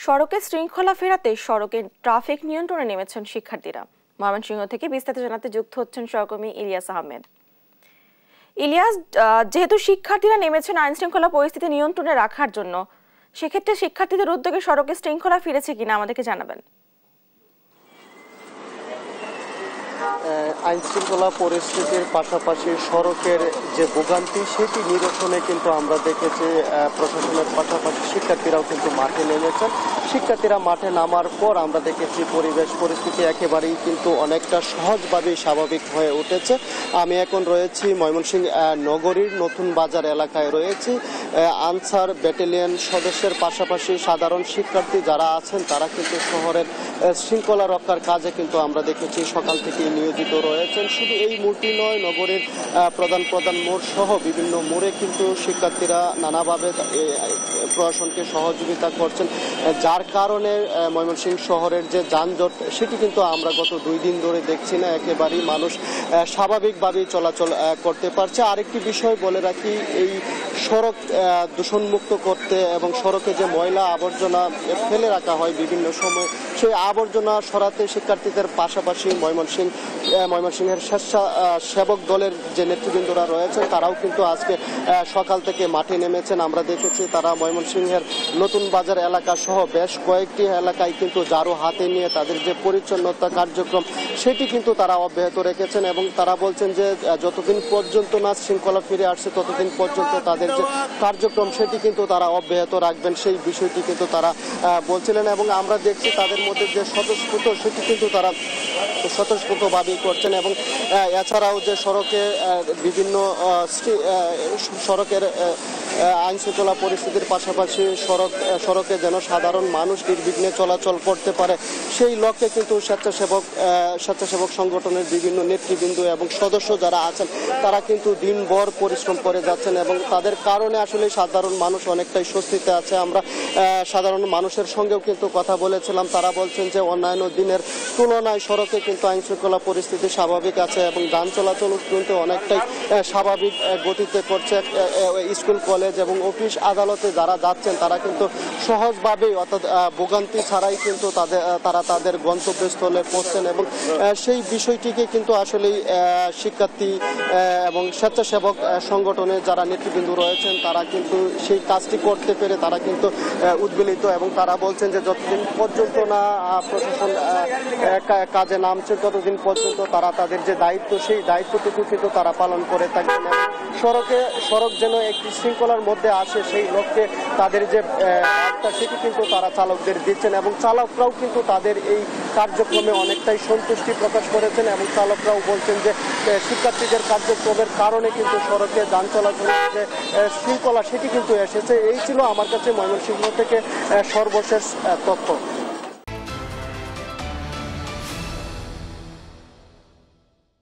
সড়কে শৃঙ্খলা ফেরাতে সড়কে ট্রাফিক নিয়ন্ত্রণে নেমেছেন শিক্ষার্থীরা। ময়মনসিংহ থেকে বিস্তারিত জানাতে যুক্ত হচ্ছেন সহকর্মী ইলিয়াস আহমেদ। ইলিয়াস, যেহেতু শিক্ষার্থীরা নেমেছেন আইন শৃঙ্খলা পরিস্থিতি নিয়ন্ত্রণে রাখার জন্য, সেক্ষেত্রে শিক্ষার্থীদের উদ্যোগে সড়কে শৃঙ্খলা ফিরেছে কিনা আমাদেরকে জানাবেন। আইন শৃঙ্খলা পরিস্থিতির পাশাপাশি সড়কের যে ভোগান্তি সেটি নিরসনে কিন্তু আমরা দেখেছি প্রশাসনের পাশাপাশি শিক্ষার্থীরাও কিন্তু মাঠে নেমেছেন। শিক্ষার্থীরা মাঠে নামার পর আমরা দেখেছি পরিবেশ পরিস্থিতি একেবারেই কিন্তু অনেকটা সহজভাবেই স্বাভাবিক হয়ে উঠেছে। আমি এখন রয়েছি ময়মনসিংহ নগরীর নতুন বাজার এলাকায় রয়েছি। আনসার ব্যাটালিয়ন সদস্যের পাশাপাশি সাধারণ শিক্ষার্থী যারা আছেন তারা কিন্তু শহরের শৃঙ্খলা রক্ষার কাজে কিন্তু আমরা দেখেছি সকাল থেকে নিয়োজিত রয়েছেন। শুধু এই মোড়টি নয়, নগরীর প্রধান মোড় সহ বিভিন্ন মোড়ে কিন্তু শিক্ষার্থীরা নানাভাবে প্রশাসনকে সহযোগিতা করছেন, যার কারণে ময়মনসিংহ শহরের যে যানজট সেটি কিন্তু আমরা গত 2 দিন ধরে দেখছি না। একেবারেই মানুষ স্বাভাবিকভাবেই চলাচল করতে পারছে। আরেকটি বিষয় বলে রাখি, এই সড়ক দূষণমুক্ত করতে এবং সড়কে যে ময়লা আবর্জনা ফেলে রাখা হয় বিভিন্ন সময়, সেই আবর্জনা সরাতে শিক্ষার্থীদের পাশাপাশি ময়মনসিংহের স্বেচ্ছাসেবক দলের যে নেতৃবৃন্দরা রয়েছেন তারাও কিন্তু আজকে সকাল থেকে মাঠে নেমেছেন। আমরা দেখেছি তারা ময়মনসিংহের নতুন বাজার এলাকা সহ বেশ কয়েকটি এলাকায় কিন্তু ঝাড়ু হাতে নিয়ে তাদের যে পরিচ্ছন্নতা কার্যক্রম সেটি কিন্তু তারা অব্যাহত রেখেছেন এবং তারা বলছেন যে যতদিন পর্যন্ত না শৃঙ্খলা ফিরে আসছে ততদিন পর্যন্ত তাদের যে কার্যক্রম সেটি কিন্তু তারা অব্যাহত রাখবেন, সেই বিষয়টি কিন্তু তারা বলছিলেন। এবং আমরা দেখছি তাদের মধ্যে যে স্বতঃস্ফূর্ত সেটি কিন্তু তারা স্বতঃস্ফূর্তভাবেই করছেন। এবং এছাড়াও যে সড়কে বিভিন্ন সড়কের আইন শৃঙ্খলা পরিস্থিতির পাশাপাশি সড়কে যেন সাধারণ মানুষ নির্বিঘ্নে চলাচল করতে পারে সেই লক্ষ্যে কিন্তু স্বেচ্ছাসেবক সংগঠনের বিভিন্ন নেতৃবৃন্দ এবং সদস্য যারা আছেন তারা কিন্তু দিনভর পরিশ্রম করে যাচ্ছেন এবং তাদের কারণে আসলে সাধারণ মানুষ অনেকটাই স্বস্তিতে আছে। আমরা সাধারণ মানুষের সঙ্গেও কিন্তু কথা বলেছিলাম, তারা বলছেন যে অন্যান্য দিনের তুলনায় সড়কে কিন্তু আইন শৃঙ্খলা পরিস্থিতি স্বাভাবিক আছে এবং যান চলাচল কিন্তু অনেকটাই স্বাভাবিক গতিতে করছে। স্কুল কলেজ এবং অফিস আদালতে যারা যাচ্ছেন তারা কিন্তু সহজভাবেই অর্থাৎ ভোগান্তি ছাড়াই কিন্তু তারা তাদের গন্তব্যস্থলে পৌঁছছেন এবং সেই বিষয়টিকে কিন্তু আসলেই শিক্ষার্থী এবং স্বেচ্ছাসেবক সংগঠনের যারা নেতৃবৃন্দ রয়েছেন তারা কিন্তু সেই কাজটি করতে পেরে তারা কিন্তু উদ্বেলিত এবং তারা বলছেন যে যতদিন পর্যন্ত না প্রশাসন কাজে নামছে ততদিন পর্যন্ত তারা তাদের যে দায়িত্ব সেই দায়িত্বটুকু কিন্তু তারা পালন করে থাকবেন এবং সড়ক যেন একটি শৃঙ্খলার মধ্যে আসে সেই লক্ষ্যে তাদের যে বার্তা সেটি কিন্তু তারা চালকদের দিচ্ছেন এবং চালকরাও কিন্তু তাদের এই কার্যক্রমে অনেকটাই সন্তুষ্টি প্রকাশ করেছেন এবং চালকরাও বলছেন যে শিক্ষার্থীদের কার্যক্রমের কারণে কিন্তু সড়কে যান চলাচলের যে শৃঙ্খলা সেটি কিন্তু এসেছে। এই ছিল আমার কাছে ময়মনসিংহ থেকে সর্বশেষ তথ্য।